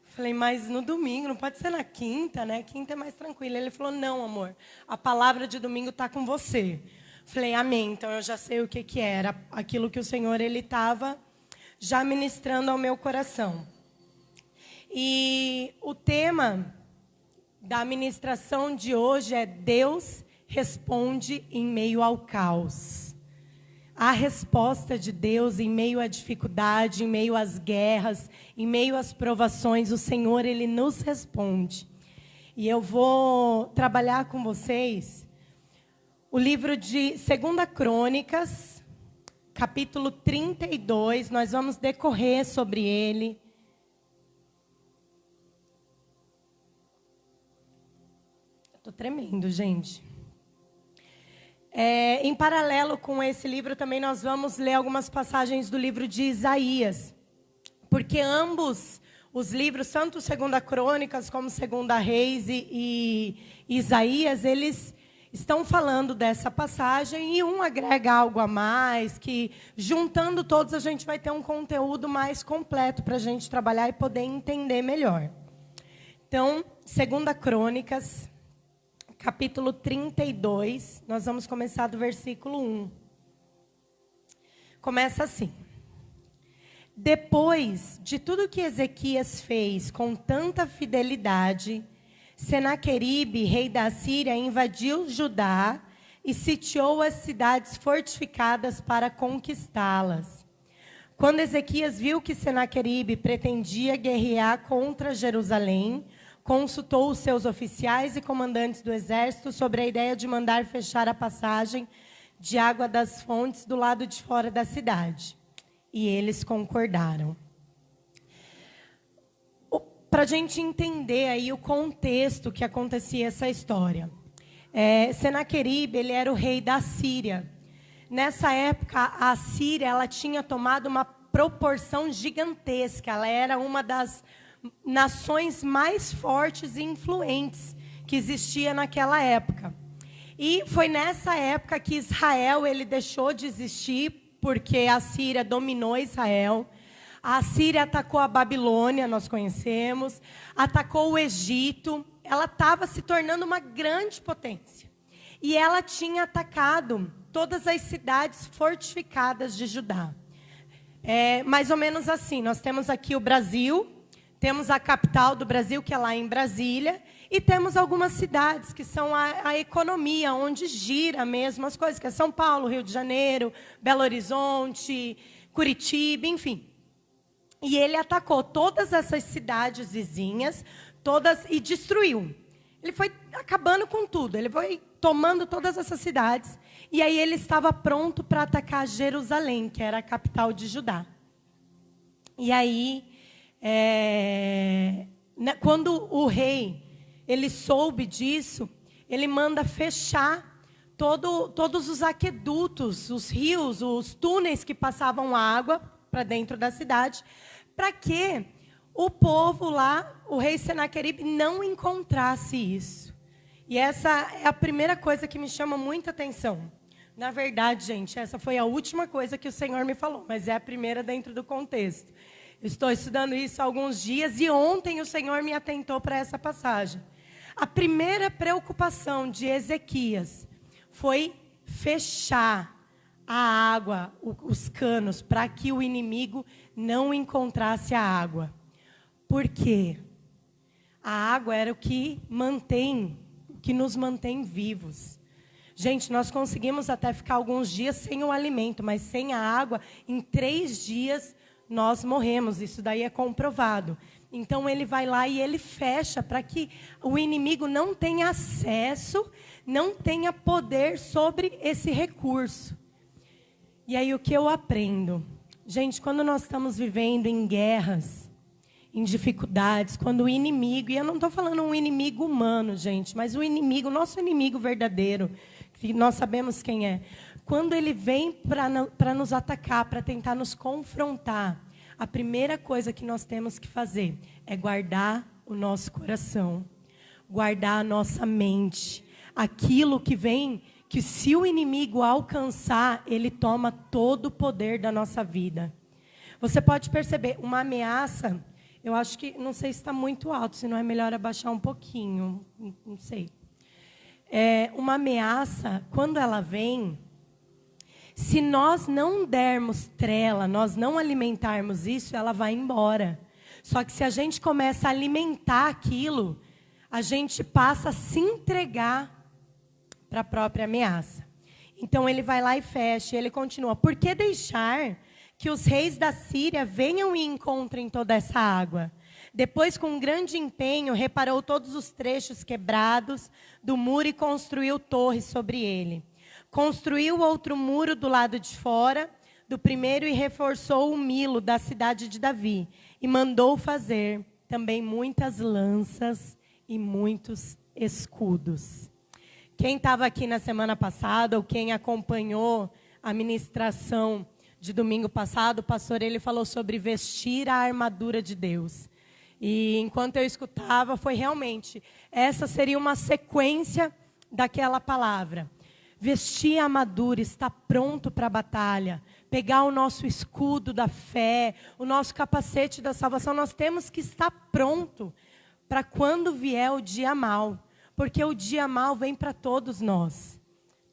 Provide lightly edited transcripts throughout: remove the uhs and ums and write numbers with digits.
Falei, mas no domingo, não pode ser na quinta, né? Quinta é mais tranquila. Ele falou, não, amor, a palavra de domingo está com você. Falei, amém. Então eu já sei o que era. Aquilo que o Senhor ele estava já ministrando ao meu coração. E o tema da ministração de hoje é Deus responde em meio ao caos. A resposta de Deus em meio à dificuldade, em meio às guerras, em meio às provações, o Senhor, Ele nos responde. E eu vou trabalhar com vocês o livro de 2 Crônicas, capítulo 32, nós vamos decorrer sobre ele. Estou tremendo, gente. Em paralelo com esse livro, também nós vamos ler algumas passagens do livro de Isaías. Porque ambos os livros, tanto 2 Crônicas como 2 Reis e Isaías, eles estão falando dessa passagem e um agrega algo a mais, que juntando todos a gente vai ter um conteúdo mais completo para a gente trabalhar e poder entender melhor. Então, 2 Crônicas, capítulo 32, nós vamos começar do versículo 1. Começa assim. Depois de tudo que Ezequias fez com tanta fidelidade, Senaqueribe, rei da Síria, invadiu Judá e sitiou as cidades fortificadas para conquistá-las. Quando Ezequias viu que Senaqueribe pretendia guerrear contra Jerusalém, consultou os seus oficiais e comandantes do exército sobre a ideia de mandar fechar a passagem de água das fontes do lado de fora da cidade. E eles concordaram. Para a gente entender aí o contexto que acontecia essa história. Senaqueribe, ele era o rei da Síria. Nessa época, a Síria ela tinha tomado uma proporção gigantesca. Ela era uma das nações mais fortes e influentes que existia naquela época. E foi nessa época que Israel ele deixou de existir, porque a Síria dominou Israel. A Síria atacou a Babilônia, nós conhecemos, atacou o Egito. Ela estava se tornando uma grande potência. E ela tinha atacado todas as cidades fortificadas de Judá. Mais ou menos assim, nós temos aqui o Brasil, temos a capital do Brasil, que é lá em Brasília, e temos algumas cidades que são a economia, onde gira mesmo as coisas, que é São Paulo, Rio de Janeiro, Belo Horizonte, Curitiba, enfim. E ele atacou todas essas cidades vizinhas, todas, e destruiu. Ele foi acabando com tudo, ele foi tomando todas essas cidades, e aí ele estava pronto para atacar Jerusalém, que era a capital de Judá. E aí, quando o rei ele soube disso, ele manda fechar todos os aquedutos, os rios, os túneis que passavam água para dentro da cidade, para que o povo lá, o rei Senaqueribe, não encontrasse isso. E essa é a primeira coisa que me chama muita atenção. Na verdade, gente, essa foi a última coisa que o Senhor me falou, mas é a primeira dentro do contexto. Eu estou estudando isso há alguns dias e ontem o Senhor me atentou para essa passagem. A primeira preocupação de Ezequias foi fechar a água, os canos, para que o inimigo não encontrasse a água. Por quê? A água era o que nos mantém vivos. Gente, nós conseguimos até ficar alguns dias sem o alimento, mas sem a água, em 3 dias nós morremos. Isso daí é comprovado. Então ele vai lá e ele fecha para que o inimigo não tenha acesso, não tenha poder sobre esse recurso. E aí o que eu aprendo? Gente, quando nós estamos vivendo em guerras, em dificuldades, quando o inimigo, e eu não estou falando um inimigo humano, gente, mas o inimigo, nosso inimigo verdadeiro, que nós sabemos quem é, quando ele vem para nos atacar, para tentar nos confrontar, a primeira coisa que nós temos que fazer é guardar o nosso coração, guardar a nossa mente, aquilo que vem, que se o inimigo alcançar, ele toma todo o poder da nossa vida. Você pode perceber, uma ameaça, Eu acho que, não sei se está muito alto, se não é melhor abaixar um pouquinho, não sei. Uma ameaça, quando ela vem, se nós não dermos trela, nós não alimentarmos isso, ela vai embora. Só que se a gente começa a alimentar aquilo, a gente passa a se entregar para a própria ameaça. Então ele vai lá e fecha, e ele continua. Por que deixar que os reis da Síria venham e encontrem toda essa água? Depois, com grande empenho, reparou todos os trechos quebrados do muro e construiu torres sobre ele. Construiu outro muro do lado de fora do primeiro e reforçou o Milo da cidade de Davi. E mandou fazer também muitas lanças e muitos escudos. Quem estava aqui na semana passada, ou quem acompanhou a ministração de domingo passado, o pastor ele falou sobre vestir a armadura de Deus. E enquanto eu escutava, foi realmente, essa seria uma sequência daquela palavra. Vestir a armadura, estar pronto para a batalha, pegar o nosso escudo da fé, o nosso capacete da salvação, nós temos que estar pronto para quando vier o dia mau. Porque o dia mau vem para todos nós.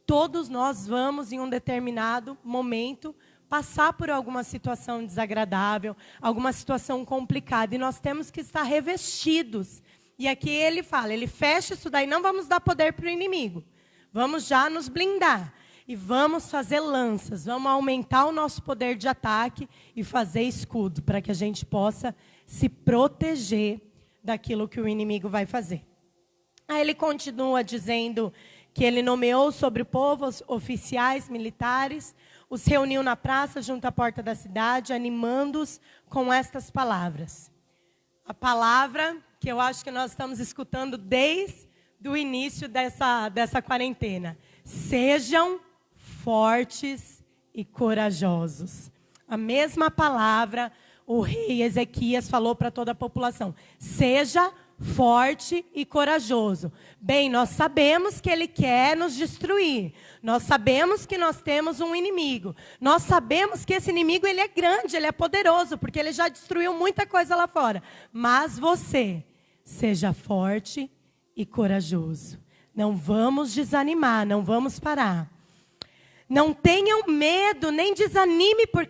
Todos nós vamos, em um determinado momento, passar por alguma situação desagradável, alguma situação complicada. E nós temos que estar revestidos. E aqui ele fala, ele fecha isso daí, não vamos dar poder para o inimigo. Vamos já nos blindar. E vamos fazer lanças, vamos aumentar o nosso poder de ataque e fazer escudo, para que a gente possa se proteger daquilo que o inimigo vai fazer. Aí ele continua dizendo que ele nomeou sobre o povo os oficiais militares, os reuniu na praça junto à porta da cidade, animando-os com estas palavras. A palavra que eu acho que nós estamos escutando desde o início dessa quarentena. Sejam fortes e corajosos. A mesma palavra o rei Ezequias falou para toda a população. Seja forte e corajoso. Bem, nós sabemos que ele quer nos destruir. Nós sabemos que nós temos um inimigo. Nós sabemos que esse inimigo ele é grande, ele é poderoso, porque ele já destruiu muita coisa lá fora. Mas você, seja forte e corajoso. Não vamos desanimar, não vamos parar. Não tenham medo, nem desanime por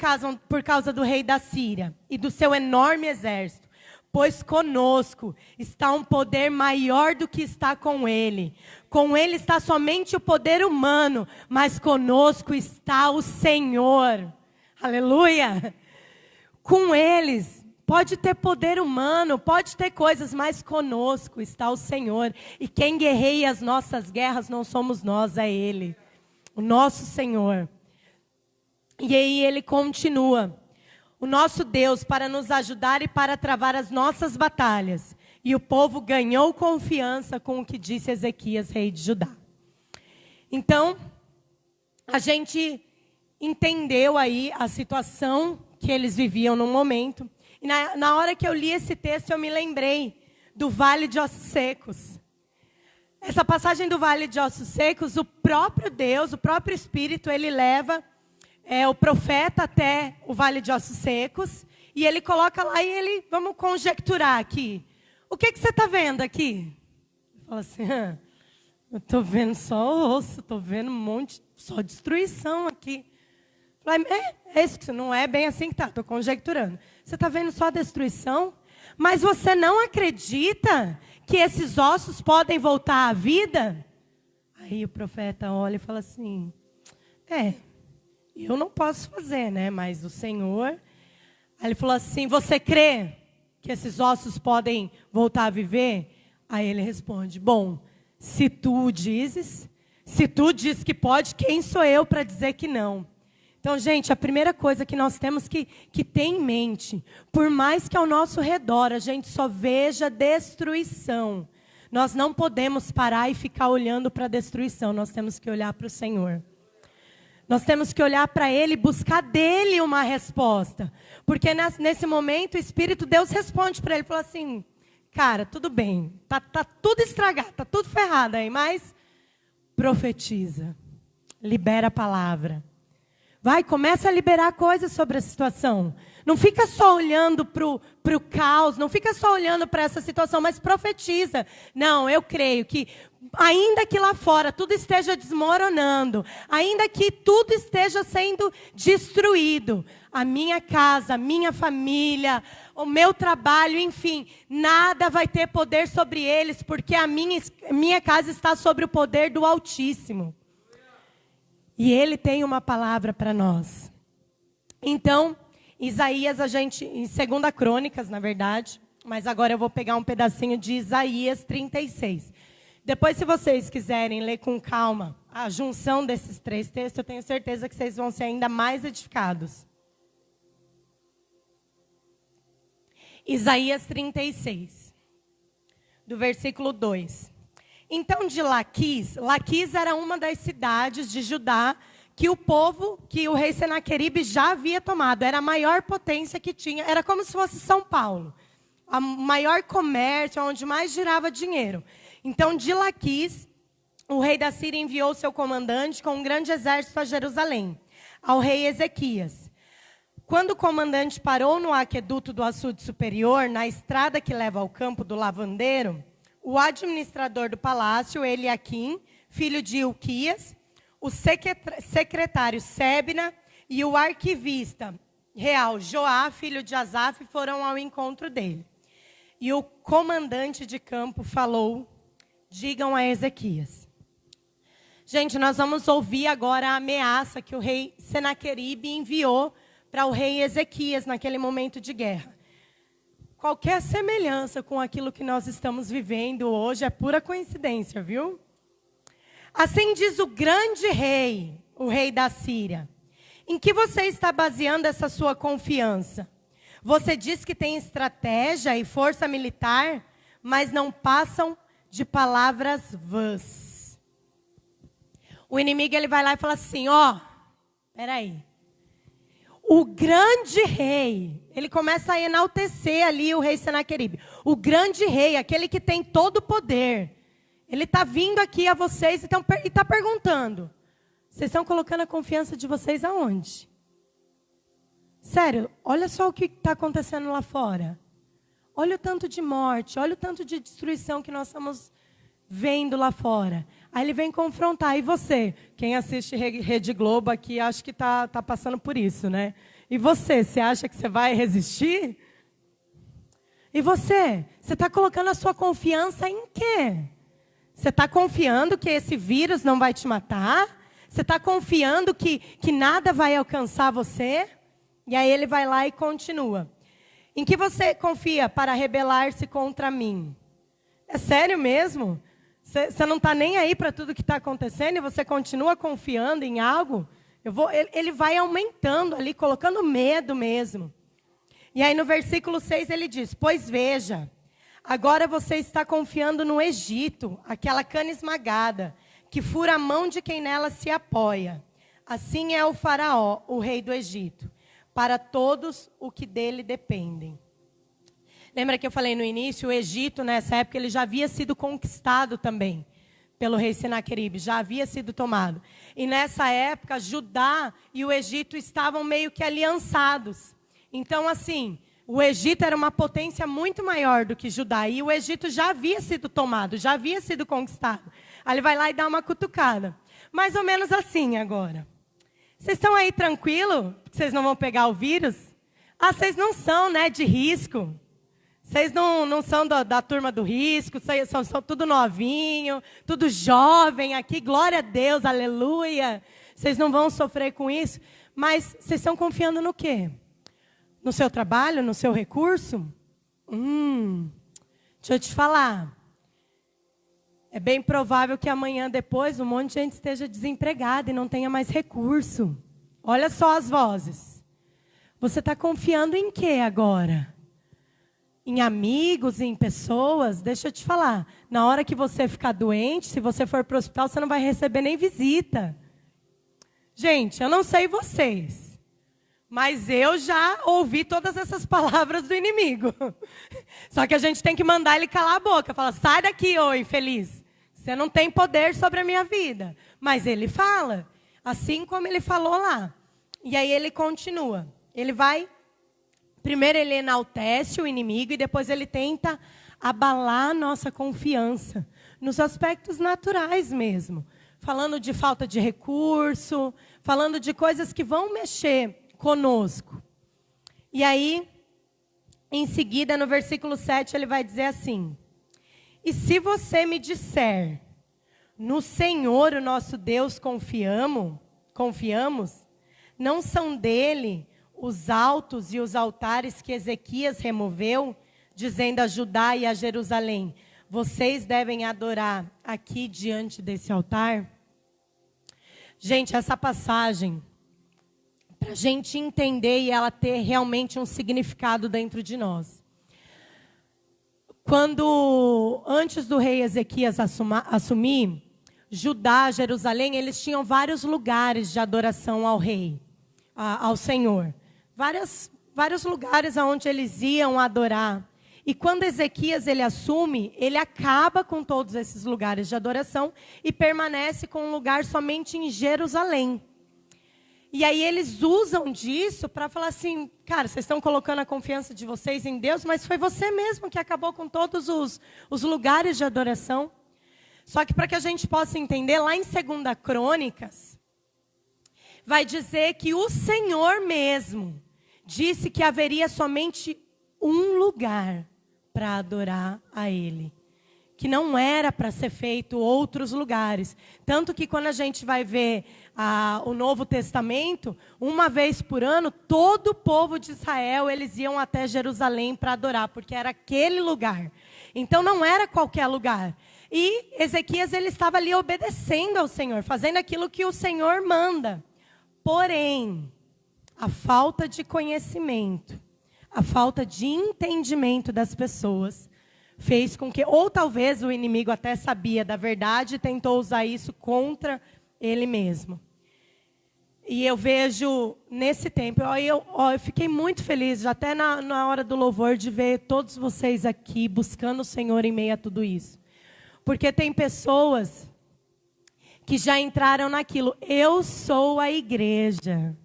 causa do rei da Síria e do seu enorme exército. Pois conosco está um poder maior do que está com ele. Com ele está somente o poder humano, mas conosco está o Senhor. Aleluia! Com eles, pode ter poder humano, pode ter coisas, mas conosco está o Senhor. E quem guerreia as nossas guerras não somos nós, é Ele. O nosso Senhor. E aí ele continua. O nosso Deus para nos ajudar e para travar as nossas batalhas. E o povo ganhou confiança com o que disse Ezequias, rei de Judá. Então, a gente entendeu aí a situação que eles viviam no momento. E na hora que eu li esse texto, eu me lembrei do Vale de Ossos Secos. Essa passagem do Vale de Ossos Secos, o próprio Deus, o próprio Espírito, ele leva o profeta até o Vale de Ossos Secos, e ele coloca lá e ele, vamos conjecturar aqui. O que você está vendo aqui? Fala assim, eu estou vendo só osso, estou vendo um monte, só destruição aqui. Fala, isso que não é bem assim que está, estou conjecturando. Você está vendo só destruição? Mas você não acredita que esses ossos podem voltar à vida? Aí o profeta olha e fala assim, eu não posso fazer, né? Mas o Senhor... Aí ele falou assim, você crê que esses ossos podem voltar a viver? Aí ele responde, bom, se tu diz que pode, quem sou eu para dizer que não? Então, gente, a primeira coisa que nós temos que ter em mente, por mais que ao nosso redor a gente só veja destruição, nós não podemos parar e ficar olhando para a destruição, nós temos que olhar para o Senhor. Nós temos que olhar para Ele e buscar dEle uma resposta. Porque nesse momento o Espírito Deus responde para ele. Fala assim, cara, tudo bem. Tá tudo estragado, tá tudo ferrado aí. Mas profetiza. Libera a palavra. Vai, começa a liberar coisas sobre a situação. Não fica só olhando para o caos, não fica só olhando para essa situação, mas profetiza. Não, eu creio que, ainda que lá fora tudo esteja desmoronando, ainda que tudo esteja sendo destruído, a minha casa, a minha família, o meu trabalho, enfim, nada vai ter poder sobre eles, porque a minha casa está sobre o poder do Altíssimo. E Ele tem uma palavra para nós. Então, Isaías, em 2 Crônicas, na verdade, mas agora eu vou pegar um pedacinho de Isaías 36. Depois, se vocês quiserem ler com calma a junção desses 3 textos, eu tenho certeza que vocês vão ser ainda mais edificados. Isaías 36, do versículo 2. Então, de Laquis era uma das cidades de Judá que o rei Senaqueribe já havia tomado. Era a maior potência que tinha, era como se fosse São Paulo. O maior comércio, onde mais girava dinheiro. Então, de Laquis, o rei da Síria enviou seu comandante com um grande exército a Jerusalém, ao rei Ezequias. Quando o comandante parou no aqueduto do açude superior, na estrada que leva ao campo do lavandeiro, o administrador do palácio, Eliaquim, filho de Ilquias, o secretário Sebna e o arquivista real Joá, filho de Asaf, foram ao encontro dele. E o comandante de campo falou: digam a Ezequias. Gente, nós vamos ouvir agora a ameaça que o rei Senaqueribe enviou para o rei Ezequias naquele momento de guerra. Qualquer semelhança com aquilo que nós estamos vivendo hoje é pura coincidência, viu? Assim diz o grande rei, o rei da Síria: em que você está baseando essa sua confiança? Você diz que tem estratégia e força militar, mas não passam de palavras vãs. O inimigo, ele vai lá e fala assim: peraí. O grande rei, ele começa a enaltecer ali o rei Senaqueribe. O grande rei, aquele que tem todo o poder. Ele está vindo aqui a vocês e está perguntando: vocês estão colocando a confiança de vocês aonde? Sério, olha só o que está acontecendo lá fora. Olha o tanto de morte, olha o tanto de destruição que nós estamos vendo lá fora. Aí ele vem confrontar. E você? Quem assiste Rede Globo aqui, acho que está passando por isso, né? E você acha que você vai resistir? E você? Você está colocando a sua confiança em quê? Você está confiando que esse vírus não vai te matar? Você está confiando que nada vai alcançar você? E aí ele vai lá e continua: em que você confia para rebelar-se contra mim? É sério mesmo? Você não está nem aí para tudo que está acontecendo e você continua confiando em algo? Ele vai aumentando ali, colocando medo mesmo. E aí no versículo 6 ele diz: pois veja, agora você está confiando no Egito, aquela cana esmagada, que fura a mão de quem nela se apoia. Assim é o faraó, o rei do Egito, para todos o que dele dependem. Lembra que eu falei no início, o Egito, nessa época, ele já havia sido conquistado também pelo rei Senaqueribe, já havia sido tomado. E nessa época, Judá e o Egito estavam meio que aliançados. Então, assim, o Egito era uma potência muito maior do que Judá. E o Egito já havia sido tomado, já havia sido conquistado. Aí ele vai lá e dá uma cutucada. Mais ou menos assim agora. Vocês estão aí tranquilos? Vocês não vão pegar o vírus? Vocês não são, né, de risco. Vocês não são da turma do risco, são tudo novinho, tudo jovem aqui, glória a Deus, aleluia. Vocês não vão sofrer com isso, mas vocês estão confiando no quê? No seu trabalho, no seu recurso? Deixa eu te falar. É bem provável que amanhã depois um monte de gente esteja desempregada e não tenha mais recurso. Olha só as vozes. Você está confiando em quê agora? Em amigos, em pessoas? Deixa eu te falar. Na hora que você ficar doente, se você for para o hospital, você não vai receber nem visita. Gente, eu não sei vocês, mas eu já ouvi todas essas palavras do inimigo. Só que a gente tem que mandar ele calar a boca. Fala: sai daqui, ô infeliz. Você não tem poder sobre a minha vida. Mas ele fala, assim como ele falou lá. E aí ele continua. Ele vai Primeiro ele enaltece o inimigo e depois ele tenta abalar a nossa confiança, nos aspectos naturais mesmo. Falando de falta de recurso, falando de coisas que vão mexer conosco. E aí, em seguida, no versículo 7, ele vai dizer assim: e se você me disser, no Senhor, o nosso Deus, confiamos, não são dele os altos e os altares que Ezequias removeu, dizendo a Judá e a Jerusalém, vocês devem adorar aqui diante desse altar? Gente, essa passagem, para a gente entender e ela ter realmente um significado dentro de nós. Antes do rei Ezequias assumir, Judá, Jerusalém, eles tinham vários lugares de adoração ao rei, ao Senhor. Vários lugares onde eles iam adorar. E quando Ezequias ele assume, ele acaba com todos esses lugares de adoração e permanece com um lugar somente em Jerusalém. E aí eles usam disso para falar assim, cara, vocês estão colocando a confiança de vocês em Deus, mas foi você mesmo que acabou com todos os lugares de adoração. Só que para que a gente possa entender, lá em 2 Crônicas, vai dizer que o Senhor mesmo disse que haveria somente um lugar para adorar a Ele. Que não era para ser feito outros lugares. Tanto que quando a gente vai ver o Novo Testamento, uma vez por ano, todo o povo de Israel, eles iam até Jerusalém para adorar, porque era aquele lugar. Então não era qualquer lugar. E Ezequias, ele estava ali obedecendo ao Senhor, fazendo aquilo que o Senhor manda. Porém, a falta de conhecimento, a falta de entendimento das pessoas, fez com que, ou talvez o inimigo até sabia da verdade e tentou usar isso contra ele mesmo. E eu vejo nesse tempo, eu fiquei muito feliz, até na hora do louvor, de ver todos vocês aqui buscando o Senhor em meio a tudo isso. Porque tem pessoas que já entraram naquilo, eu sou a igreja.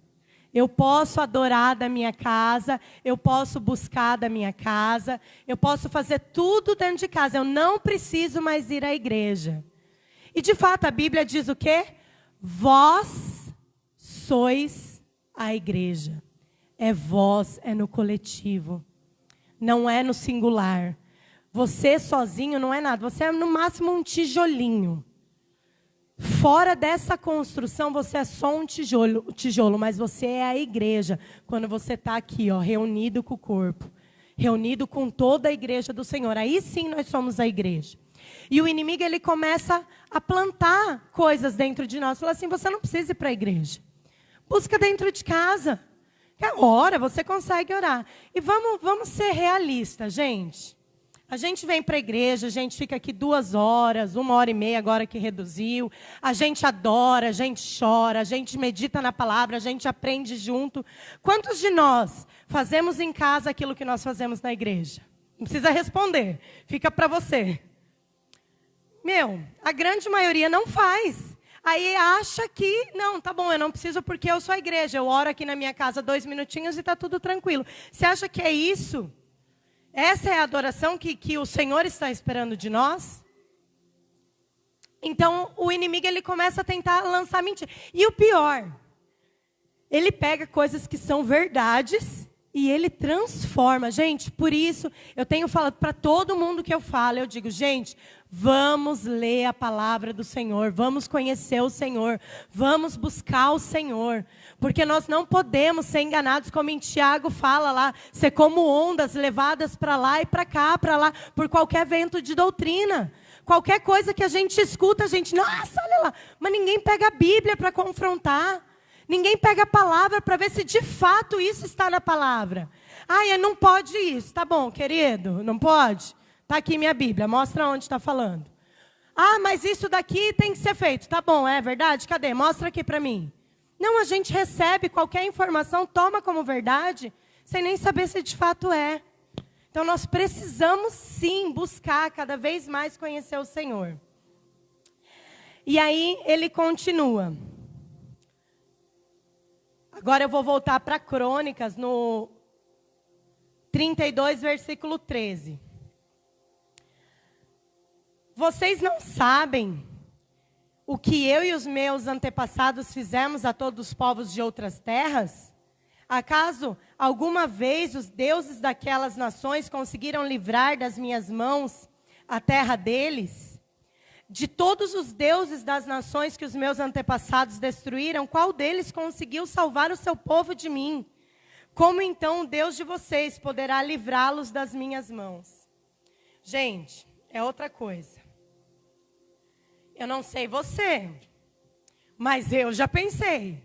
Eu posso adorar da minha casa, eu posso buscar da minha casa, eu posso fazer tudo dentro de casa, eu não preciso mais ir à igreja. E de fato a Bíblia diz o quê? Vós sois a igreja. É vós, é no coletivo, não é no singular. Você sozinho não é nada, você é no máximo um tijolinho. Fora dessa construção, você é só um tijolo, mas você é a igreja. Quando você está aqui, reunido com o corpo, reunido com toda a igreja do Senhor. Aí sim nós somos a igreja. E o inimigo, ele começa a plantar coisas dentro de nós. Fala assim, você não precisa ir para a igreja. Busca dentro de casa. Ora, você consegue orar. E vamos ser realistas, gente. A gente vem para a igreja, a gente fica aqui 2 horas, 1h30 agora que reduziu. A gente adora, a gente chora, a gente medita na palavra, a gente aprende junto. Quantos de nós fazemos em casa aquilo que nós fazemos na igreja? Não precisa responder, fica para você. A grande maioria não faz. Aí acha que, não, tá bom, eu não preciso porque eu sou a igreja. Eu oro aqui na minha casa 2 minutinhos e está tudo tranquilo. Você acha que é isso? Essa é a adoração que o Senhor está esperando de nós? Então, o inimigo, ele começa a tentar lançar mentira. E o pior, ele pega coisas que são verdades e ele transforma. Gente, por isso, eu tenho falado para todo mundo que eu falo, eu digo, gente, vamos ler a palavra do Senhor, vamos conhecer o Senhor, vamos buscar o Senhor. Porque nós não podemos ser enganados, como em Tiago fala lá, ser como ondas levadas para lá e para cá, para lá, por qualquer vento de doutrina. Qualquer coisa que a gente escuta, a gente, nossa, olha lá. Mas ninguém pega a Bíblia para confrontar. Ninguém pega a palavra para ver se de fato isso está na palavra. Não pode isso. Tá bom, querido, não pode? Está aqui minha Bíblia, mostra onde está falando. Mas isso daqui tem que ser feito. Tá bom, é verdade? Cadê? Mostra aqui para mim. Não, a gente recebe qualquer informação, toma como verdade, sem nem saber se de fato é. Então, nós precisamos, sim, buscar cada vez mais conhecer o Senhor. E aí, ele continua. Agora eu vou voltar para Crônicas, no 32, versículo 13. Vocês não sabem o que eu e os meus antepassados fizemos a todos os povos de outras terras? Acaso, alguma vez, os deuses daquelas nações conseguiram livrar das minhas mãos a terra deles? De todos os deuses das nações que os meus antepassados destruíram, qual deles conseguiu salvar o seu povo de mim? Como então o Deus de vocês poderá livrá-los das minhas mãos? Gente, é outra coisa. Eu não sei você, mas eu já pensei.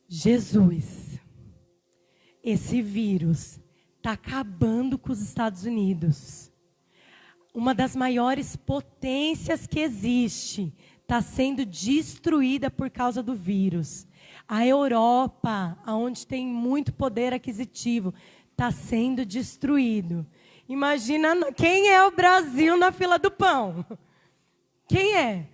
Jesus, esse vírus está acabando com os Estados Unidos. Uma das maiores potências que existe está sendo destruída por causa do vírus. A Europa, onde tem muito poder aquisitivo, está sendo destruído. Imagina quem é o Brasil na fila do pão. Quem é?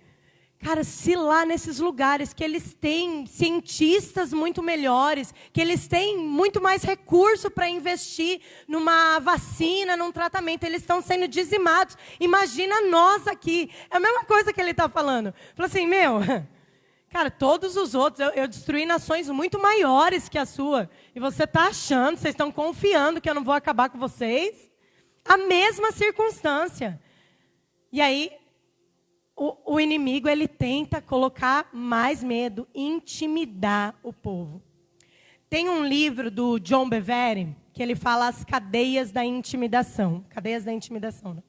Cara, se lá nesses lugares que eles têm cientistas muito melhores, que eles têm muito mais recurso para investir numa vacina, num tratamento, eles estão sendo dizimados. Imagina nós aqui. É a mesma coisa que ele está falando. Falou assim, cara, todos os outros, eu destruí nações muito maiores que a sua. E você está achando, vocês estão confiando que eu não vou acabar com vocês? A mesma circunstância. E aí, o inimigo, ele tenta colocar mais medo, intimidar o povo. Tem um livro do John Bevere, que ele fala as cadeias da intimidação. Cadeias da intimidação, né?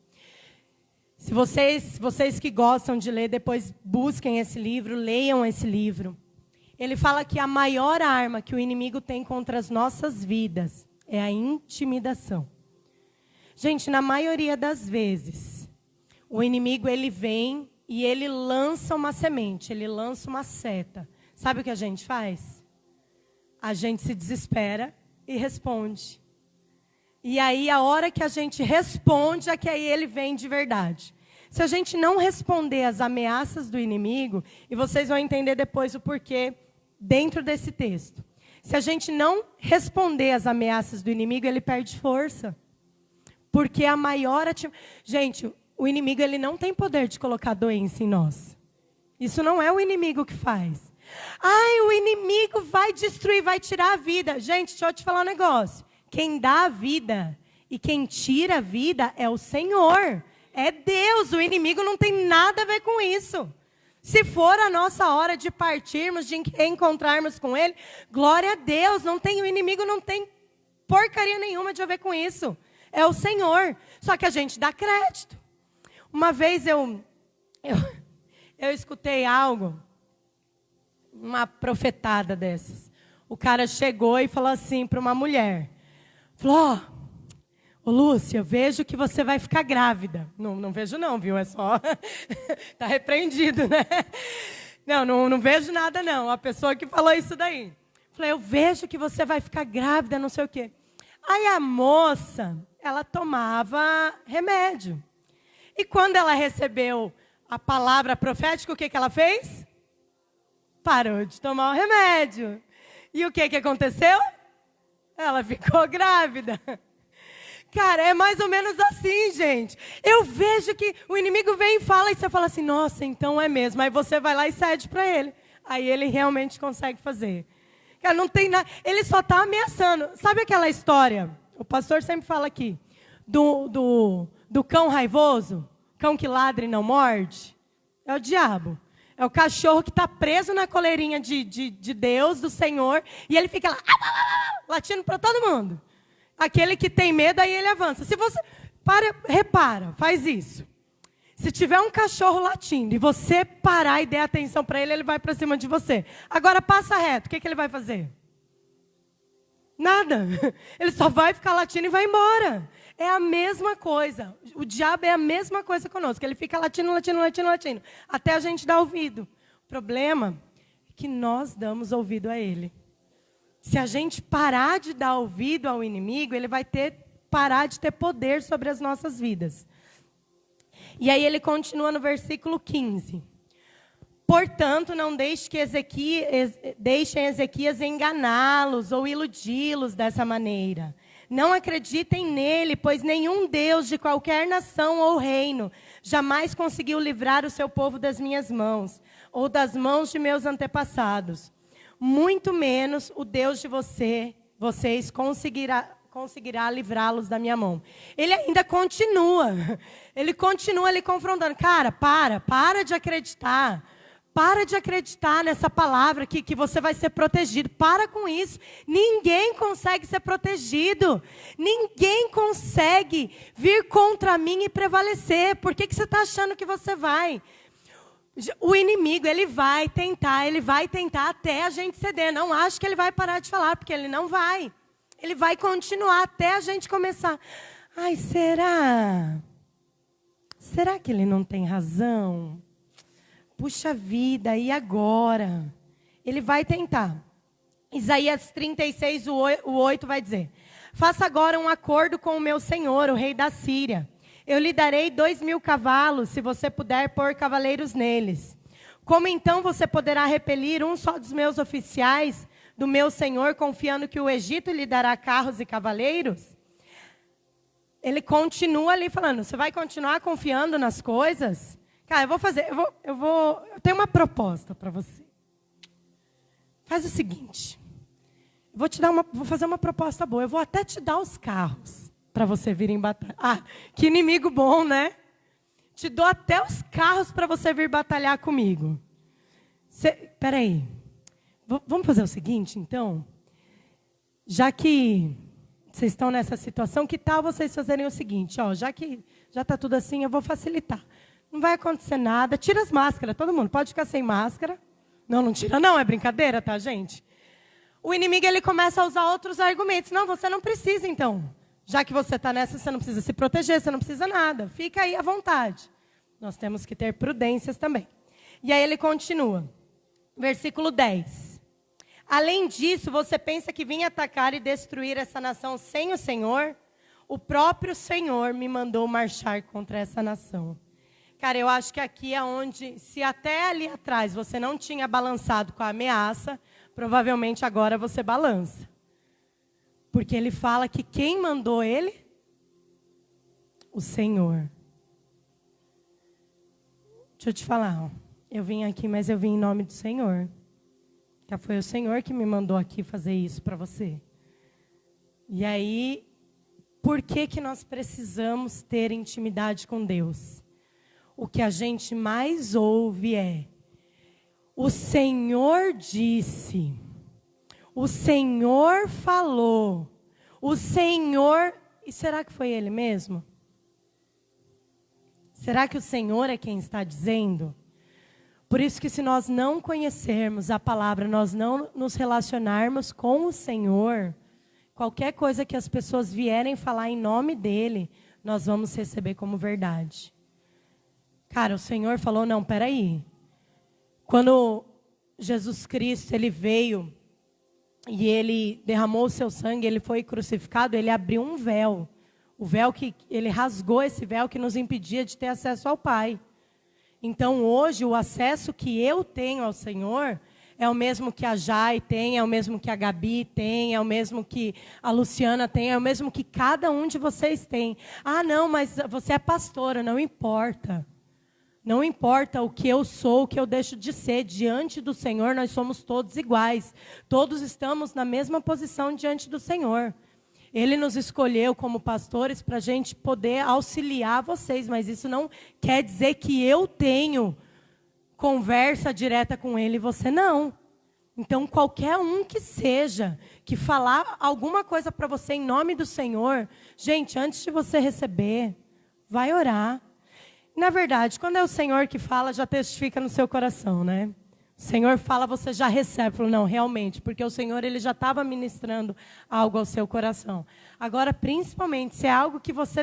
Se vocês que gostam de ler, depois busquem esse livro, leiam esse livro. Ele fala que a maior arma que o inimigo tem contra as nossas vidas é a intimidação. Gente, na maioria das vezes, o inimigo, ele vem e ele lança uma semente, ele lança uma seta. Sabe o que a gente faz? A gente se desespera e responde. E aí, a hora que a gente responde, é que aí ele vem de verdade. Se a gente não responder às ameaças do inimigo, e vocês vão entender depois o porquê dentro desse texto. Se a gente não responder às ameaças do inimigo, ele perde força. Porque a maior... Gente, o inimigo, ele não tem poder de colocar doença em nós. Isso não é o inimigo que faz. Ai, o inimigo vai destruir, vai tirar a vida. Gente, deixa eu te falar um negócio. Quem dá a vida e quem tira a vida é o Senhor. É Deus. O inimigo não tem nada a ver com isso. Se for a nossa hora de partirmos, de encontrarmos com Ele, glória a Deus. O inimigo não tem porcaria nenhuma de a ver com isso. É o Senhor. Só que a gente dá crédito. Uma vez eu escutei algo, uma profetada dessas. O cara chegou e falou assim para uma mulher. Falou, ô Lúcia, eu vejo que você vai ficar grávida. Não vejo não, viu? É só... Está repreendido, né? Não vejo nada não. A pessoa que falou isso daí. Falei, eu vejo que você vai ficar grávida, não sei o quê. Aí a moça, ela tomava remédio. E quando ela recebeu a palavra profética, o que ela fez? Parou de tomar o remédio. E o que aconteceu? Ela ficou grávida. Cara, é mais ou menos assim, gente. Eu vejo que o inimigo vem e fala, e você fala assim, nossa, então é mesmo. Aí você vai lá e cede para ele. Aí ele realmente consegue fazer. Cara, não tem nada. Ele só está ameaçando. Sabe aquela história? O pastor sempre fala aqui. Do cão raivoso, cão que ladra e não morde, é o diabo. É o cachorro que está preso na coleirinha de Deus, do Senhor, e ele fica lá, latindo para todo mundo. Aquele que tem medo, aí ele avança. Se você, repara, faz isso. Se tiver um cachorro latindo, e você parar e der atenção para ele, ele vai para cima de você. Agora passa reto, o que ele vai fazer? Nada. Ele só vai ficar latindo e vai embora. É a mesma coisa. O diabo é a mesma coisa conosco. Ele fica latindo, até a gente dar ouvido. O problema é que nós damos ouvido a ele. Se a gente parar de dar ouvido ao inimigo, ele vai parar de ter poder sobre as nossas vidas. E aí ele continua no versículo 15. Portanto, não deixem Ezequias enganá-los ou iludi-los dessa maneira. Não acreditem nele, pois nenhum Deus de qualquer nação ou reino jamais conseguiu livrar o seu povo das minhas mãos, ou das mãos de meus antepassados. Muito menos o Deus de vocês conseguirá livrá-los da minha mão. Ele ainda continua. Ele continua ali confrontando. Cara, para de acreditar. Para de acreditar nessa palavra que você vai ser protegido. Para com isso. Ninguém consegue ser protegido. Ninguém consegue vir contra mim e prevalecer. Por que você está achando que você vai? O inimigo, ele vai tentar até a gente ceder. Não acho que ele vai parar de falar, porque ele não vai. Ele vai continuar até a gente começar. Ai, será? Será que ele não tem razão? Puxa vida, e agora? Ele vai tentar. Isaías 36, o 8 vai dizer: faça agora um acordo com o meu senhor, o rei da Síria. Eu lhe darei 2.000 cavalos, se você puder pôr cavaleiros neles. Como então você poderá repelir um só dos meus oficiais do meu senhor, confiando que o Egito lhe dará carros e cavaleiros? Ele continua ali falando, você vai continuar confiando nas coisas? Cara, eu tenho uma proposta para você. Faz o seguinte, vou fazer uma proposta boa, eu vou até te dar os carros para você vir em batalha. Ah, que inimigo bom, né? Te dou até os carros para você vir batalhar comigo. Espera aí. Vamos fazer o seguinte, então? Já que vocês estão nessa situação, que tal vocês fazerem o seguinte? Ó, já que já está tudo assim, eu vou facilitar. Não vai acontecer nada. Tira as máscaras, todo mundo. Pode ficar sem máscara. Não tira não, é brincadeira, tá, gente? O inimigo, ele começa a usar outros argumentos. Não, você não precisa, então. Já que você está nessa, você não precisa se proteger, você não precisa nada. Fica aí à vontade. Nós temos que ter prudências também. E aí ele continua. Versículo 10. Além disso, você pensa que vim atacar e destruir essa nação sem o Senhor? O próprio Senhor me mandou marchar contra essa nação. Cara, eu acho que aqui é onde, se até ali atrás você não tinha balançado com a ameaça, provavelmente agora você balança. Porque ele fala que quem mandou ele? O Senhor. Deixa eu te falar, ó. Eu vim aqui, mas eu vim em nome do Senhor. Que foi o Senhor que me mandou aqui fazer isso para você. E aí, por que nós precisamos ter intimidade com Deus? O que a gente mais ouve é: o Senhor disse, o Senhor falou, o Senhor... E será que foi Ele mesmo? Será que o Senhor é quem está dizendo? Por isso que se nós não conhecermos a palavra, nós não nos relacionarmos com o Senhor, qualquer coisa que as pessoas vierem falar em nome dEle, nós vamos receber como verdade. Cara, o Senhor falou, não, peraí. Quando Jesus Cristo, Ele veio e Ele derramou o seu sangue, Ele foi crucificado, Ele abriu um véu. O véu que Ele rasgou, esse véu que nos impedia de ter acesso ao Pai. Então, hoje, o acesso que eu tenho ao Senhor é o mesmo que a Jai tem, é o mesmo que a Gabi tem, é o mesmo que a Luciana tem, é o mesmo que cada um de vocês tem. Ah, não, mas você é pastora, não importa. Não importa o que eu sou, o que eu deixo de ser. Diante do Senhor, nós somos todos iguais. Todos estamos na mesma posição diante do Senhor. Ele nos escolheu como pastores para a gente poder auxiliar vocês, mas isso não quer dizer que eu tenho conversa direta com Ele e você não. Então, qualquer um que seja, que falar alguma coisa para você em nome do Senhor, gente, antes de você receber, vai orar. Na verdade, quando é o Senhor que fala, já testifica no seu coração, né? O Senhor fala, você já recebe. Fala, não, realmente, porque o Senhor, Ele já estava ministrando algo ao seu coração. Agora, principalmente, se é algo que você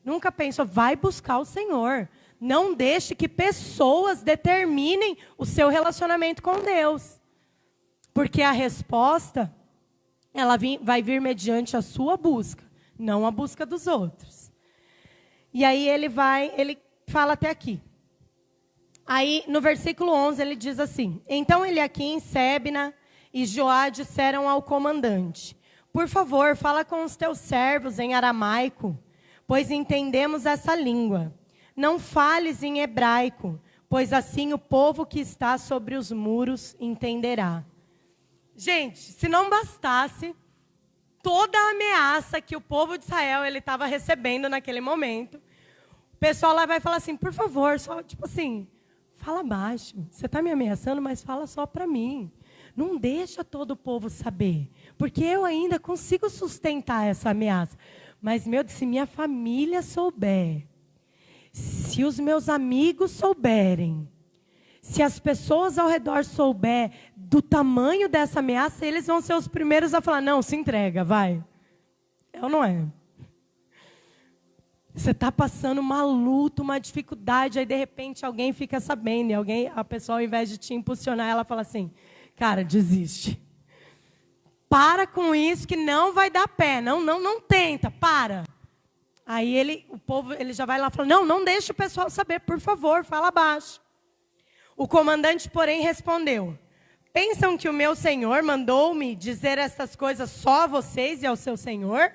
nunca pensou, vai buscar o Senhor. Não deixe que pessoas determinem o seu relacionamento com Deus. Porque a resposta, ela vai vir mediante a sua busca, não a busca dos outros. E aí ele fala até aqui. Aí, no versículo 11, ele diz assim: então Eliaquim, Sebna e Joá disseram ao comandante: por favor, fala com os teus servos em aramaico, pois entendemos essa língua. Não fales em hebraico, pois assim o povo que está sobre os muros entenderá. Gente, se não bastasse toda a ameaça que o povo de Israel ele estava recebendo naquele momento, o pessoal lá vai falar assim, por favor, só tipo assim, fala baixo. Você está me ameaçando, mas fala só para mim. Não deixa todo o povo saber, porque eu ainda consigo sustentar essa ameaça. Mas, meu Deus, se minha família souber, se os meus amigos souberem, se as pessoas ao redor souber do tamanho dessa ameaça, eles vão ser os primeiros a falar, não, se entrega, vai. É ou não é? Você está passando uma luta, uma dificuldade, aí de repente alguém fica sabendo, e a pessoa ao invés de te impulsionar, ela fala assim, cara, desiste. Para com isso que não vai dar pé, não tenta, para. Aí o povo já vai lá e fala, não deixa o pessoal saber, por favor, fala baixo. O comandante, porém, respondeu, pensam que o meu senhor mandou-me dizer essas coisas só a vocês e ao seu senhor?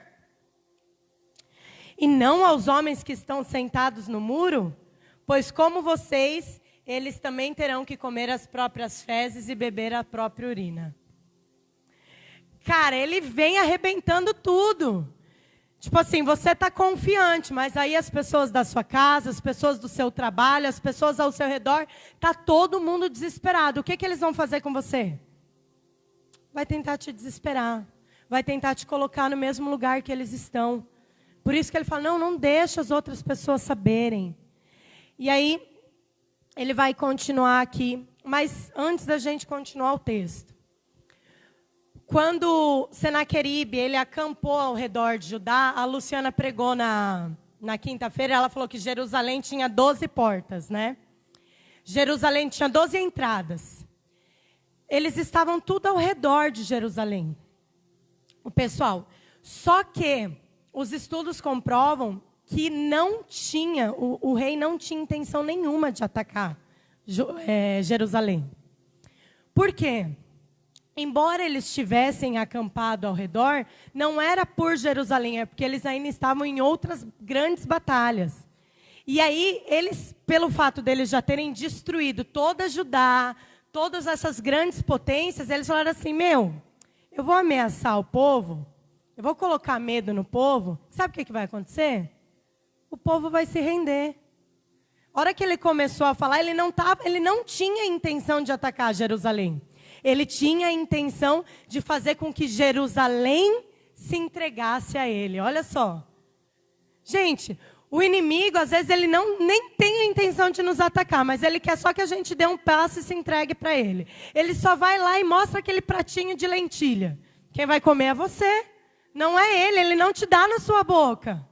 E não aos homens que estão sentados no muro? Pois como vocês, eles também terão que comer as próprias fezes e beber a própria urina. Cara, ele vem arrebentando tudo. Tipo assim, você está confiante, mas aí as pessoas da sua casa, as pessoas do seu trabalho, as pessoas ao seu redor, está todo mundo desesperado. O que eles vão fazer com você? Vai tentar te desesperar. Vai tentar te colocar no mesmo lugar que eles estão. Por isso que ele fala, não deixa as outras pessoas saberem. E aí, ele vai continuar aqui. Mas antes da gente continuar o texto. Quando Senaqueribe, ele acampou ao redor de Judá, a Luciana pregou na quinta-feira, ela falou que Jerusalém tinha 12 portas, né? Jerusalém tinha 12 entradas. Eles estavam tudo ao redor de Jerusalém. O pessoal, só que os estudos comprovam que o rei não tinha intenção nenhuma de atacar Jerusalém. Por quê? Embora eles tivessem acampado ao redor, não era por Jerusalém, é porque eles ainda estavam em outras grandes batalhas. E aí, pelo fato deles já terem destruído toda Judá, todas essas grandes potências, eles falaram assim, eu vou ameaçar o povo, eu vou colocar medo no povo, sabe o que vai acontecer? O povo vai se render. A hora que ele começou a falar, ele não tinha intenção de atacar Jerusalém. Ele tinha a intenção de fazer com que Jerusalém se entregasse a ele. Olha só. Gente, o inimigo, às vezes, ele nem tem a intenção de nos atacar, mas ele quer só que a gente dê um passo e se entregue para ele. Ele só vai lá e mostra aquele pratinho de lentilha. Quem vai comer é você. Não é ele não te dá na sua boca.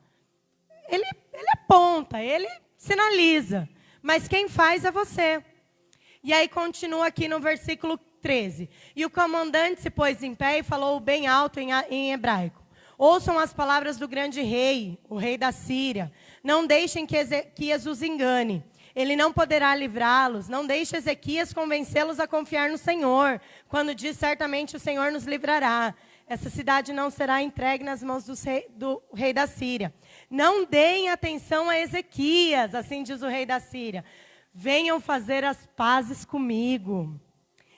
Ele aponta, ele sinaliza. Mas quem faz é você. E aí continua aqui no versículo 13. E o comandante se pôs em pé e falou bem alto em hebraico. Ouçam as palavras do grande rei, o rei da Síria. Não deixem que Ezequias os engane. Ele não poderá livrá-los. Não deixe Ezequias convencê-los a confiar no Senhor. Quando diz, certamente o Senhor nos livrará. Essa cidade não será entregue nas mãos do rei da Síria. Não deem atenção a Ezequias, assim diz o rei da Síria. Venham fazer as pazes comigo.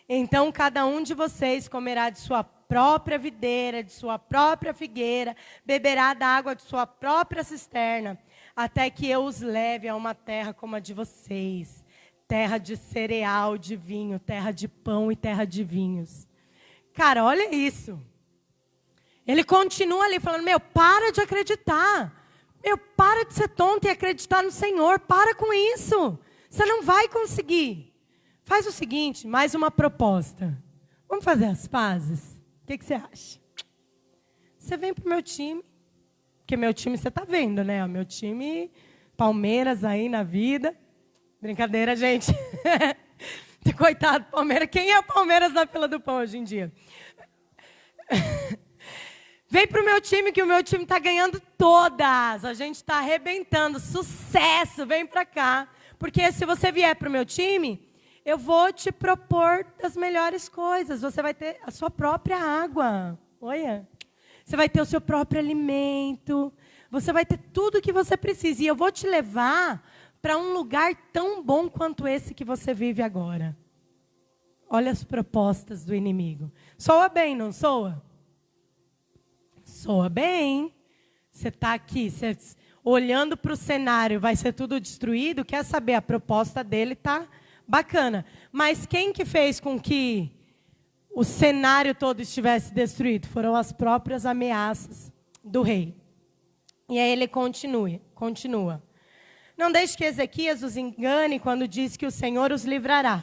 Então cada um de vocês comerá de sua própria videira, de sua própria figueira, beberá da água de sua própria cisterna, até que eu os leve a uma terra como a de vocês, terra de cereal, de vinho, terra de pão e terra de vinhos. Cara, olha isso. Ele continua ali falando, para de acreditar. Para de ser tonto e acreditar no Senhor. Para com isso. Você não vai conseguir. Faz o seguinte, mais uma proposta. Vamos fazer as pazes? O que você acha? Você vem pro meu time. Porque meu time você tá vendo, né? O meu time, Palmeiras aí na vida. Brincadeira, gente. Coitado, Palmeiras. Quem é o Palmeiras na fila do pão hoje em dia? Vem pro meu time, que o meu time tá ganhando todas. A gente tá arrebentando. Sucesso, vem pra cá. Porque se você vier pro meu time, eu vou te propor as melhores coisas. Você vai ter a sua própria água. Olha. você vai ter o seu próprio alimento, você vai ter tudo o que você precisa. E eu vou te levar para um lugar tão bom quanto esse que você vive agora. Olha as propostas do inimigo. Soa bem, não soa? Soa bem. Você está aqui, você, olhando para o cenário, vai ser tudo destruído. Quer saber? A proposta dele está bacana. Mas quem que fez com que o cenário todo estivesse destruído? Foram as próprias ameaças do rei. E aí ele continua. Não deixe que Ezequias os engane quando diz que o Senhor os livrará.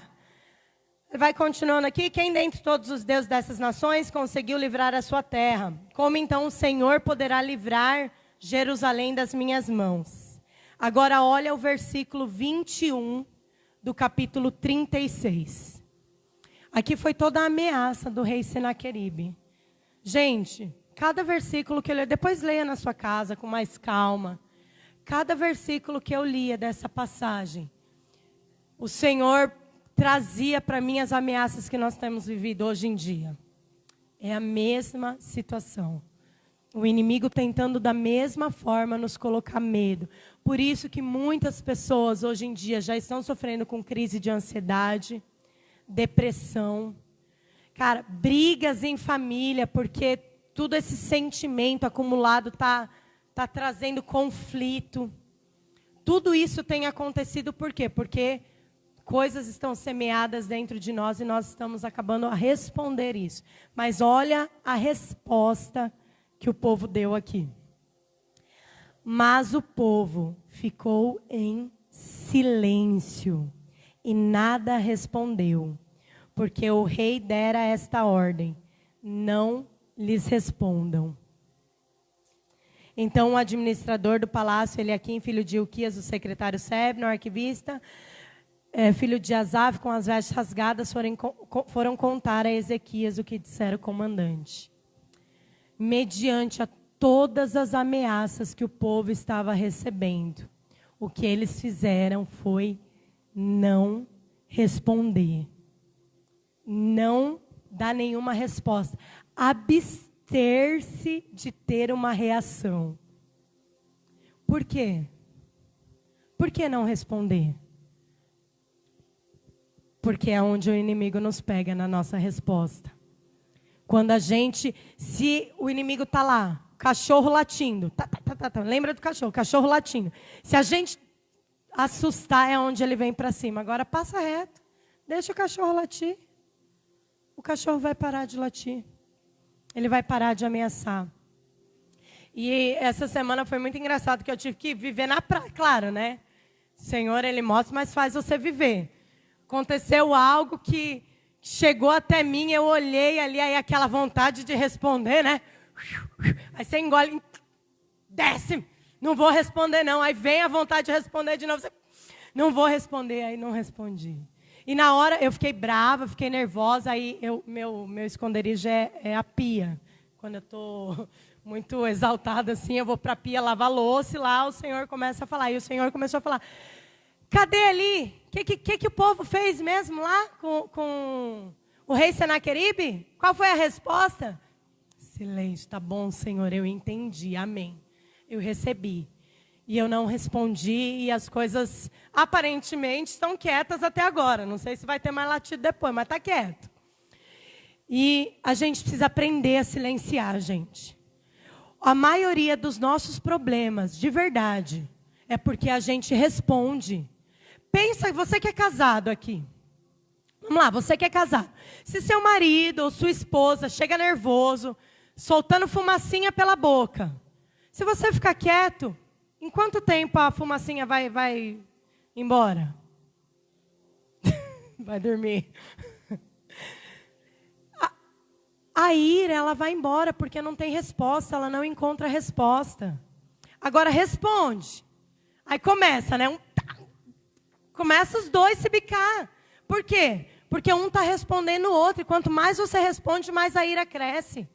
Ele vai continuando aqui. Quem dentre todos os deuses dessas nações conseguiu livrar a sua terra? Como então o Senhor poderá livrar Jerusalém das minhas mãos? Agora olha o versículo 21 do capítulo 36. Aqui foi toda a ameaça do rei Senaqueribe. Gente, cada versículo que eu leio, depois leia na sua casa com mais calma. Cada versículo que eu lia dessa passagem, o Senhor trazia para mim as ameaças que nós temos vivido hoje em dia. É a mesma situação. O inimigo tentando da mesma forma nos colocar medo. Por isso que muitas pessoas hoje em dia já estão sofrendo com crise de ansiedade, depressão. Cara, brigas em família, porque todo esse sentimento acumulado está trazendo conflito. Tudo isso tem acontecido por quê? Porque coisas estão semeadas dentro de nós e nós estamos acabando a responder isso. Mas olha a resposta que o povo deu aqui. Mas o povo ficou em silêncio e nada respondeu, porque o rei dera esta ordem: não lhes respondam. Então o administrador do palácio, Eliaquim, filho de Ilquias, o secretário Sebna, o arquivista, filho de Asaf, com as vestes rasgadas, foram contar a Ezequias o que dissera o comandante. Mediante a todas as ameaças que o povo estava recebendo, o que eles fizeram foi não responder. Não dar nenhuma resposta. Abster-se de ter uma reação. Por quê? Por que não responder? Porque é onde o inimigo nos pega na nossa resposta. Quando a gente, se o inimigo está lá, cachorro latindo, lembra do cachorro latindo. Se a gente assustar, é onde ele vem para cima. Agora passa reto, deixa o cachorro latir. O cachorro vai parar de latir. Ele vai parar de ameaçar. E essa semana foi muito engraçado, que eu tive que viver na praia. Claro, né? O Senhor, Ele mostra, mas faz você viver. Aconteceu algo que chegou até mim, eu olhei ali, aí aquela vontade de responder, né? Aí você engole, desce, não vou responder não. Aí vem a vontade de responder de novo, você, não vou responder, aí não respondi. E na hora eu fiquei brava, fiquei nervosa, aí meu esconderijo é a pia. Quando eu estou muito exaltada assim, eu vou para a pia lavar louça e lá o Senhor começa a falar. E o Senhor começou a falar: cadê ali? O que o povo fez mesmo lá com o rei Senaqueribe? Qual foi a resposta? Silêncio, tá bom, Senhor, eu entendi, amém. Eu recebi. E eu não respondi e as coisas aparentemente estão quietas até agora. Não sei se vai ter mais latido depois, mas está quieto. E a gente precisa aprender a silenciar, gente. A maioria dos nossos problemas, de verdade, é porque a gente responde. Pensa, você que é casado aqui. Vamos lá, você que é casado. Se seu marido ou sua esposa chega nervoso, soltando fumacinha pela boca, se você ficar quieto, em quanto tempo a fumacinha vai embora? Vai dormir. A ira, ela vai embora porque não tem resposta, ela não encontra resposta. Agora responde. Aí começa, né? Começa os dois a se bicar. Por quê? Porque um está respondendo o outro. E quanto mais você responde, mais a ira cresce.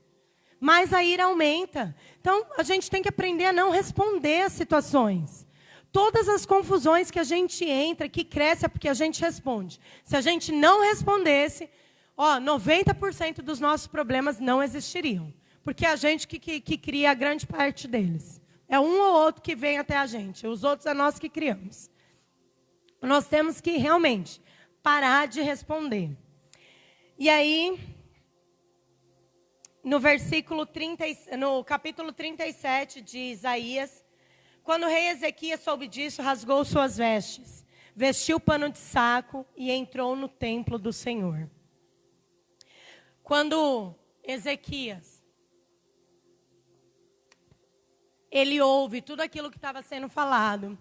Mais a ira aumenta. Então, a gente tem que aprender a não responder às situações. Todas as confusões que a gente entra, que cresce, é porque a gente responde. Se a gente não respondesse, 90% dos nossos problemas não existiriam. porque é a gente que cria a grande parte deles. É um ou outro que vem até a gente, os outros é nós que criamos. Nós temos que realmente parar de responder. E aí, no capítulo 37 de Isaías, quando o rei Ezequias soube disso, rasgou suas vestes, vestiu pano de saco e entrou no templo do Senhor. Quando Ezequias, ele ouve tudo aquilo que estava sendo falado,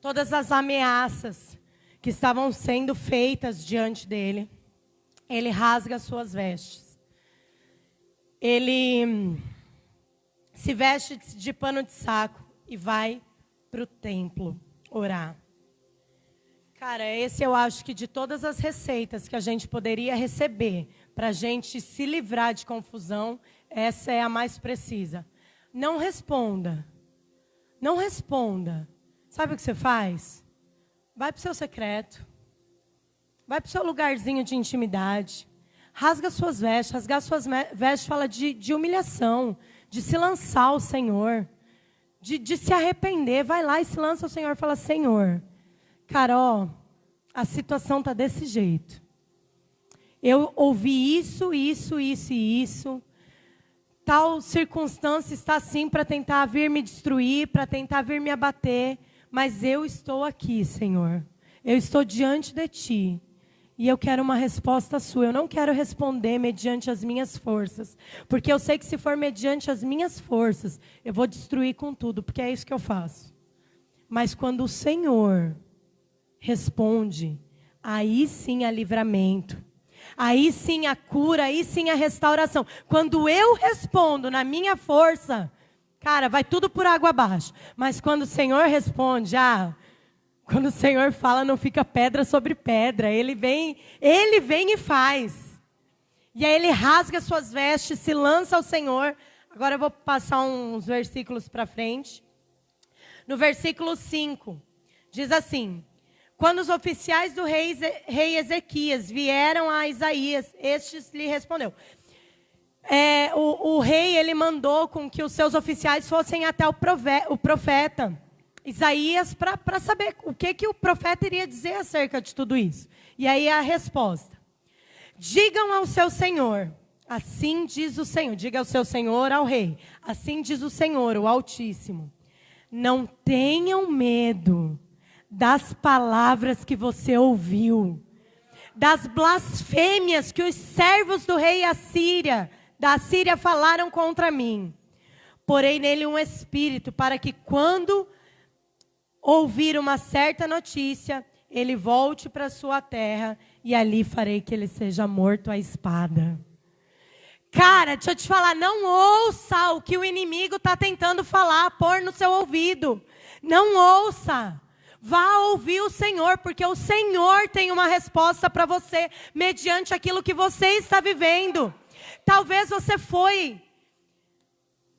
todas as ameaças que estavam sendo feitas diante dele, ele rasga suas vestes. Ele se veste de pano de saco e vai para o templo orar. Cara, esse eu acho que de todas as receitas que a gente poderia receber para a gente se livrar de confusão, essa é a mais precisa. Não responda. Não responda. Sabe o que você faz? Vai para o seu secreto. Vai para o seu lugarzinho de intimidade. Rasga suas vestes. Rasgar suas vestes fala de humilhação, de se lançar ao Senhor, de se arrepender. Vai lá e se lança ao Senhor e fala: Senhor, cara, ó, a situação está desse jeito. Eu ouvi isso, isso, isso e isso. Tal circunstância está assim para tentar vir me destruir, para tentar vir me abater. Mas eu estou aqui, Senhor. Eu estou diante de Ti. E eu quero uma resposta sua. Eu não quero responder mediante as minhas forças. Porque eu sei que se for mediante as minhas forças, eu vou destruir com tudo. Porque é isso que eu faço. Mas quando o Senhor responde, aí sim há livramento. Aí sim a cura, aí sim a restauração. Quando eu respondo na minha força, cara, vai tudo por água abaixo. Mas quando o Senhor responde, quando o Senhor fala, não fica pedra sobre pedra. Ele vem e faz. E aí ele rasga suas vestes, se lança ao Senhor. Agora eu vou passar uns versículos para frente. No versículo 5, diz assim: quando os oficiais do rei Ezequias vieram a Isaías, estes lhe respondeu. O rei, ele mandou com que os seus oficiais fossem até o profeta Isaías para saber o que o profeta iria dizer acerca de tudo isso. E aí a resposta: digam ao seu senhor, assim diz o Senhor, diga ao seu senhor, ao rei, assim diz o Senhor, o Altíssimo, não tenham medo das palavras que você ouviu, das blasfêmias que os servos do rei da Síria falaram contra mim. Porei nele um espírito para que quando ouvir uma certa notícia, ele volte para sua terra e ali farei que ele seja morto à espada. Cara, deixa eu te falar, não ouça o que o inimigo está tentando falar, pôr no seu ouvido. Não ouça. Vá ouvir o Senhor, porque o Senhor tem uma resposta para você, mediante aquilo que você está vivendo. Talvez você foi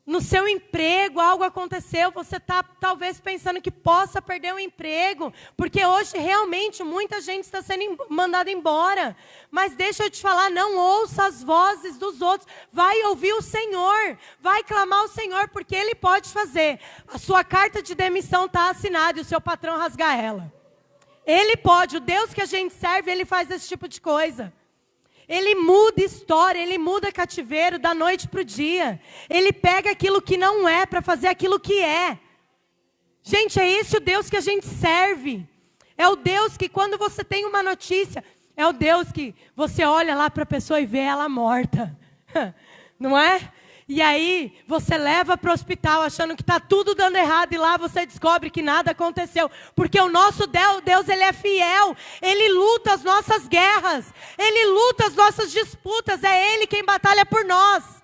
no seu emprego, algo aconteceu, você está talvez pensando que possa perder o emprego, porque hoje realmente muita gente está sendo mandada embora. Mas deixa eu te falar, não ouça as vozes dos outros, vai ouvir o Senhor, vai clamar ao Senhor, porque Ele pode fazer. A sua carta de demissão está assinada e o seu patrão rasgar ela. Ele pode, o Deus que a gente serve, Ele faz esse tipo de coisa. Ele muda história, Ele muda cativeiro da noite para o dia. Ele pega aquilo que não é para fazer aquilo que é. Gente, é esse o Deus que a gente serve. É o Deus que quando você tem uma notícia, é o Deus que você olha lá para a pessoa e vê ela morta. Não é? E aí você leva para o hospital achando que está tudo dando errado e lá você descobre que nada aconteceu. Porque o nosso Deus, Ele é fiel. Ele luta as nossas guerras. Ele luta as nossas disputas. É Ele quem batalha por nós.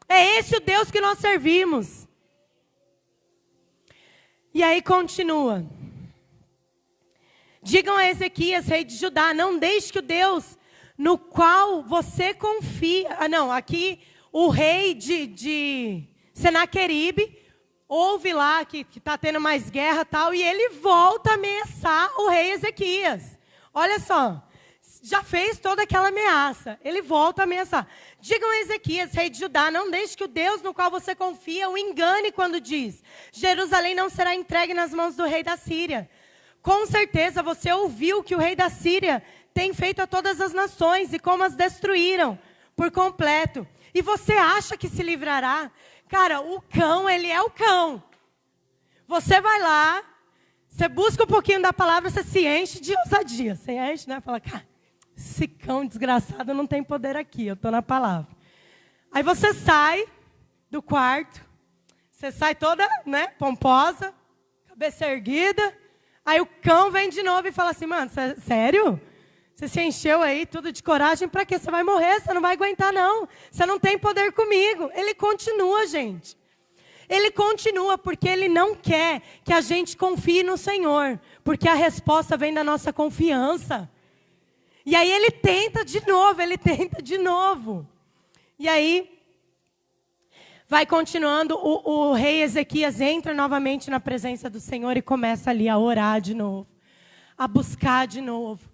É esse o Deus que nós servimos. E aí continua. Digam a Ezequias, rei de Judá, não deixe que o Deus no qual você confia... aqui... O rei de Senaqueribe ouve lá que está tendo mais guerra e tal, e ele volta a ameaçar o rei Ezequias. Olha só, já fez toda aquela ameaça. Ele volta a ameaçar. Digam a Ezequias, rei de Judá, não deixe que o Deus no qual você confia o engane quando diz: Jerusalém não será entregue nas mãos do rei da Síria. Com certeza você ouviu que o rei da Síria tem feito a todas as nações e como as destruíram por completo. E você acha que se livrará? Cara, o cão, ele é o cão. Você vai lá, você busca um pouquinho da palavra, você se enche de ousadia. Você enche, né? Fala, cara, esse cão desgraçado não tem poder aqui, eu estou na palavra. Aí você sai do quarto, você sai toda, né, pomposa, cabeça erguida. Aí o cão vem de novo e fala assim, mano, sério? Você se encheu aí tudo de coragem, para quê? Você vai morrer, você não vai aguentar não. Você não tem poder comigo. Ele continua, gente. Ele continua porque ele não quer que a gente confie no Senhor. Porque a resposta vem da nossa confiança. E aí ele tenta de novo, E aí, vai continuando, o rei Ezequias entra novamente na presença do Senhor e começa ali a orar de novo. A buscar de novo.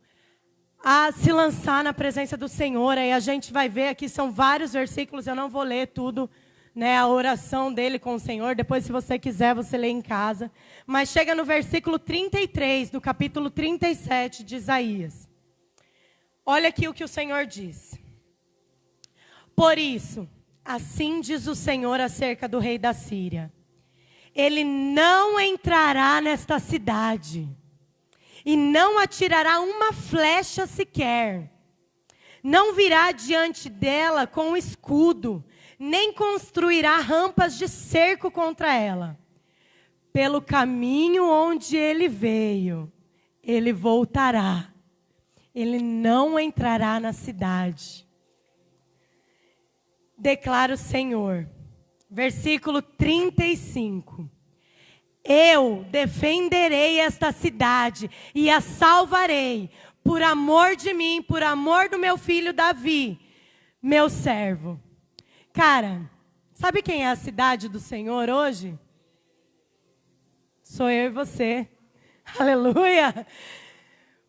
A se lançar na presença do Senhor. Aí a gente vai ver aqui, são vários versículos, eu não vou ler tudo, né, a oração dele com o Senhor. Depois, se você quiser, você lê em casa. Mas chega no versículo 33, do capítulo 37 de Isaías. Olha aqui o que o Senhor diz. Por isso, assim diz o Senhor acerca do rei da Síria: ele não entrará nesta cidade, e não atirará uma flecha sequer. Não virá diante dela com escudo, nem construirá rampas de cerco contra ela. Pelo caminho onde ele veio, ele voltará. Ele não entrará na cidade. Declara o Senhor. Versículo 35. Eu defenderei esta cidade e a salvarei, por amor de mim, por amor do meu filho Davi, meu servo. Cara, sabe quem é a cidade do Senhor hoje? Sou eu e você. Aleluia!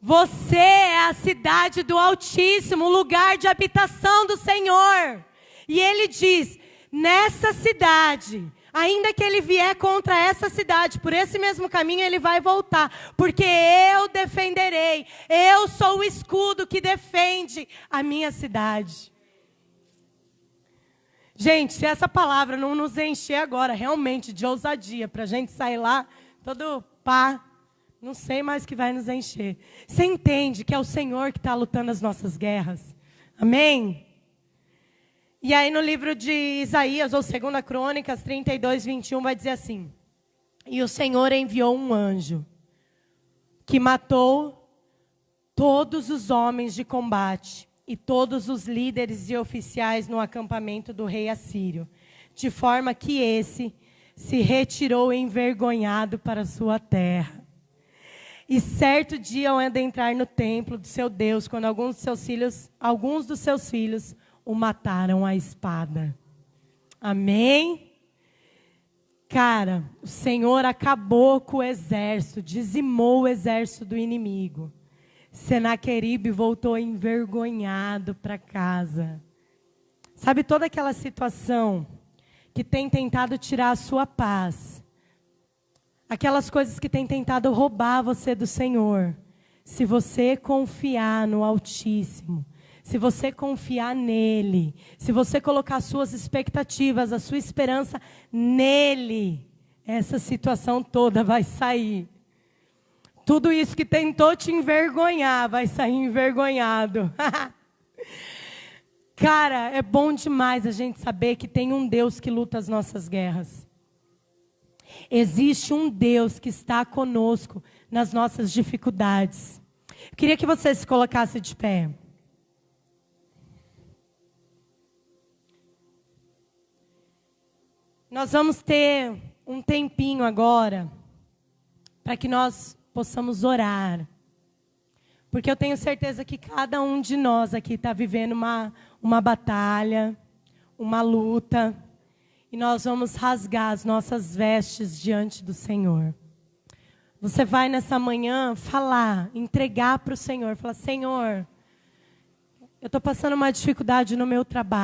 Você é a cidade do Altíssimo, o lugar de habitação do Senhor. E ele diz, nessa cidade, ainda que ele vier contra essa cidade, por esse mesmo caminho ele vai voltar. Porque eu defenderei, eu sou o escudo que defende a minha cidade. Gente, se essa palavra não nos encher agora realmente de ousadia, para a gente sair lá, todo pá, não sei mais o que vai nos encher. Você entende que é o Senhor que está lutando as nossas guerras? Amém? E aí no livro de Isaías, ou 2 Crônicas 32, 21, vai dizer assim: e o Senhor enviou um anjo, que matou todos os homens de combate, e todos os líderes e oficiais no acampamento do rei assírio, de forma que esse se retirou envergonhado para sua terra. E certo dia, ao adentrar no templo do seu Deus, quando alguns dos seus filhos o mataram à espada. Amém? Cara, o Senhor acabou com o exército, dizimou o exército do inimigo. Senaqueribe voltou envergonhado para casa. Sabe toda aquela situação que tem tentado tirar a sua paz? Aquelas coisas que têm tentado roubar você do Senhor. Se você confiar no Altíssimo, se você confiar nele, se você colocar suas expectativas, a sua esperança nele, essa situação toda vai sair. Tudo isso que tentou te envergonhar, vai sair envergonhado. Cara, é bom demais a gente saber que tem um Deus que luta as nossas guerras. Existe um Deus que está conosco nas nossas dificuldades. Eu queria que você se colocasse de pé. Nós vamos ter um tempinho agora para que nós possamos orar. Porque eu tenho certeza que cada um de nós aqui está vivendo uma batalha, uma luta. E nós vamos rasgar as nossas vestes diante do Senhor. Você vai nessa manhã falar, entregar para o Senhor. Falar, Senhor, eu estou passando uma dificuldade no meu trabalho.